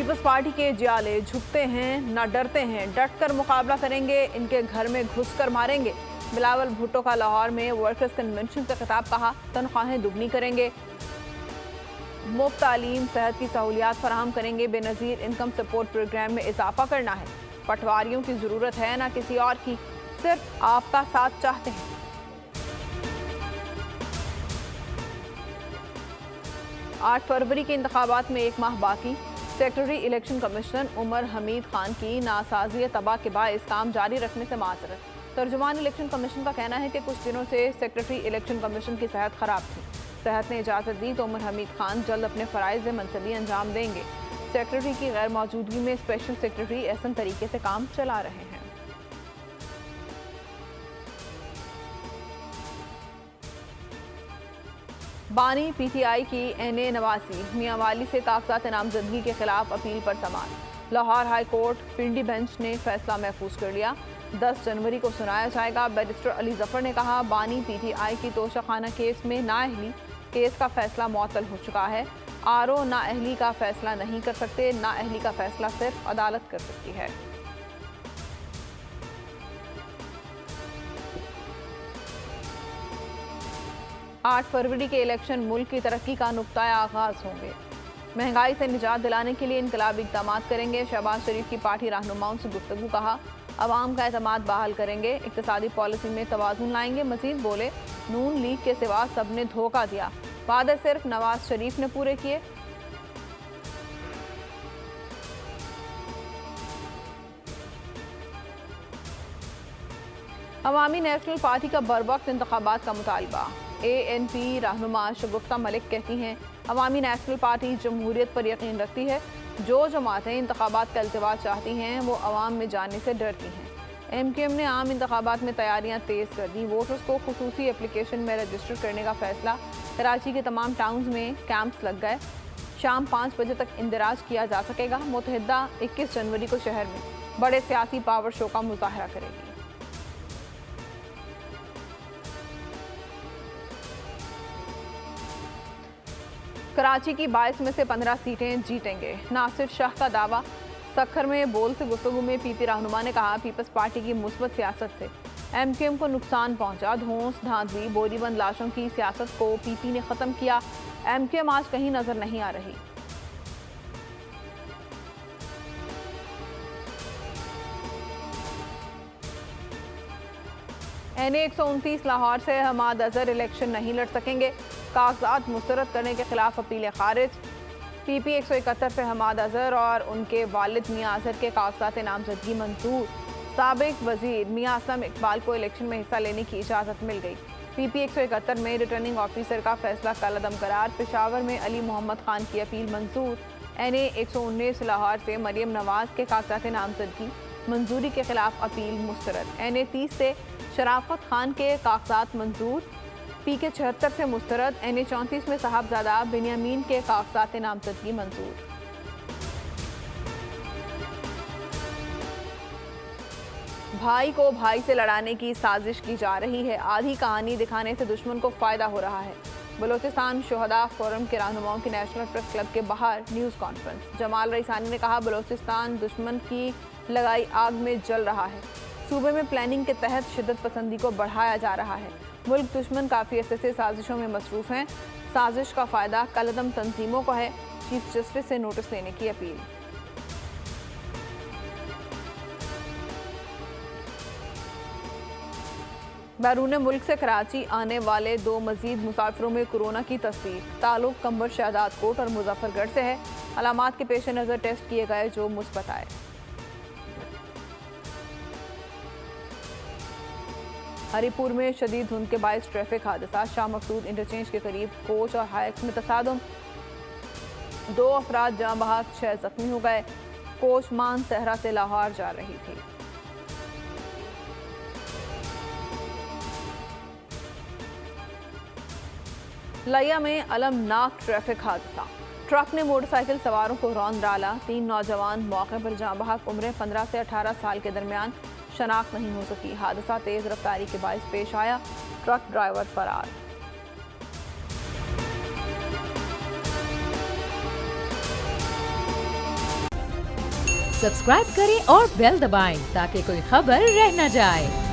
Peoples party के जियाले झुकते हैं ना डरते हैं, डट कर मुकाबला करेंगे, इनके घर में घुसकर मारेंगे। बिलावल भुट्टो का लाहौर में वर्कर्स कन्वेंशन से खिताब, कहा तनख्वाहें दुगनी करेंगे, मुफ्त तालीम सेहत की सहूलियात फराहम करेंगे, बेनज़ीर इनकम सपोर्ट प्रोग्राम में इजाफा करना है। पटवारियों की ज़रूरत है ना किसी और की, सिर्फ आपका साथ चाहते हैं। आठ फरवरी के इंतखाबात में एक माह बाकी, secretary election commissioner Umar Hamid Khan की नासाजी तबाह के बायस काम जारी रखने से माजरत। तर्जुमान इलेक्शन कमीशन का कहना है कि कुछ दिनों से सेक्रेटरी इलेक्शन कमीशन की सेहत खराब थी। सेहत ने इजाज़त दी तो उमर हमीद खान जल्द अपने फ़राइज़ मनसबी अंजाम देंगे। सेक्रेटरी की गैर मौजूदगी में स्पेशल सेक्रेटरी एहसन तरीके से काम चला रहे हैं। बानी पीटीआई की एनए नवासी मियांवाली से कागजात नामजदगी के खिलाफ अपील पर समाअत। लाहौर हाई कोर्ट पिंडी बेंच ने फैसला महफूज कर लिया। 10 जनवरी को सुनाया जाएगा। बैरिस्टर अली जफर ने कहा, बानी पीटीआई की तोशाखाना केस में नाअहली केस का फैसला मुअत्तल हो चुका है। आरओ नाअहली का फैसला नहीं कर सकते, नाअहली का फैसला सिर्फ अदालत कर सकती है। आठ फरवरी के इलेक्शन मुल्क की तरक्की का नुक्ता आगाज होंगे। महंगाई से निजात दिलाने के लिए इनकलाबी इक़दाम करेंगे। शहबाज शरीफ की पार्टी रहनुमाओं से गुफ्तगू, कहा अवाम का एतमाद बहाल करेंगे, इक़्तिसादी पॉलिसी में तवाज़ुन लाएंगे। मजीद बोले, नून लीग के सिवा सबने धोखा दिया, वादे सिर्फ नवाज शरीफ ने पूरे किए। अवामी नेशनल पार्टी का बरवक्त इंतखाबात का मुतालबा। ANP रहनुमा शगुफ्ता मलिक कहती हैं, अवामी नेशनल पार्टी जमहूरियत पर यकीन रखती है। जो जमातें इंतखाबात का अल्तवा चाहती हैं वो अवाम में जाने से डरती हैं। MQM ने आम इंतखाबात में तैयारियां तेज़ कर दी। वोटर्स को खुसूसी एप्लीकेशन में रजिस्टर करने का फैसला। कराची के तमाम टाउन्स में कैंप्स लग गए। शाम 5 बजे तक इंदराज किया जा सकेगा। मुतहदा 21 जनवरी को शहर में बड़े सियासी पावर शो का मुजाहरा करेगी। कराची की 22 में से 15 सीटें जीतेंगे, नासिर शाह का दावा। सखर में बोल से गुफ्तगू में PP रहनुमा ने कहा, पीपल्स पार्टी की मुस्बत सियासत से MQM को नुकसान पहुंचा। धौंस धांधली बोरीबंद लाशों की सियासत को PP ने ख़त्म किया। MQM आज कहीं नजर नहीं आ रही। NA 129 लाहौर से हमाद अजहर इलेक्शन नहीं लड़ सकेंगे। कागजात मुस्तरद करने के खिलाफ अपीलें खारिज। PP 171 से हमाद अजहर और उनके वालिद मियाँ अजहर के कागजात नामजदगी मंजूर। साबिक वजीर मियाँ असलम इकबाल को इलेक्शन में हिस्सा लेने की इजाज़त मिल गई। PP 171 में रिटर्निंग ऑफिसर का फैसला कलअदम करार। पेशावर में अली मोहम्मद खान की अपील मंजूर। NA 119 लाहौर से मरियम नवाज के कागजात नामजदगी मंजूरी के खिलाफ अपील मुस्तरद। NA 30 से शराफत खान के कागजात मंजूर। PK 76 से मुस्तरद। NA 34 में साहबजादा बिन्यामीन के कागजात नामजदगी मंजूर। भाई को भाई से लड़ाने की साजिश की जा रही है। आधी कहानी दिखाने से दुश्मन को फायदा हो रहा है। बलोचिस्तान शुहदा फोरम के रहनुमाओं की नेशनल प्रेस क्लब के बाहर न्यूज़ कॉन्फ्रेंस। जमाल रईसानी ने कहा, बलोचिस्तान दुश्मन की लगाई आग में जल रहा है। सूबे में प्लानिंग के तहत शिद्दत पसंदी को बढ़ाया जा रहा है। मुल्क दुश्मन काफ़ी अरसे से साजिशों में मसरूफ़ हैं। साजिश का फ़ायदा कलअदम तंजीमों को है। चीफ जस्टिस से नोटिस लेने की अपील। बैरून मुल्क से कराची आने वाले 2 मजीद मुसाफिरों में कोरोना की तस्दीक। ताल्लुक कंबर शहदाद कोट और मुजफ्फरगढ़ से है। अलामात के पेश नज़र टेस्ट किए गए जो मुस्बत आए। हरीपुर में शदीद धुंध के बायस ट्रैफिक हादसा। शाह मकसूद इंटरचेंज के करीब कोच और हाइक्स में तसादुम। 2 अफराद जाँ बहक, 6 जख्मी हो गए। कोच मान सहरा से लाहौर जा रही थी। लिया में अलमनाक ट्रैफिक हादसा। ट्रक ने मोटरसाइकिल सवारों को रौंद डाला। 3 नौजवान मौके पर जाँ बहक, उम्र 15 से 18 साल के दरमियान शनाख्त नहीं हो सकी। हादसा तेज रफ्तारी के बायस पेश आया। ट्रक ड्राइवर फरार। सब्सक्राइब करें और बेल दबाएं ताकि कोई खबर रह न जाए।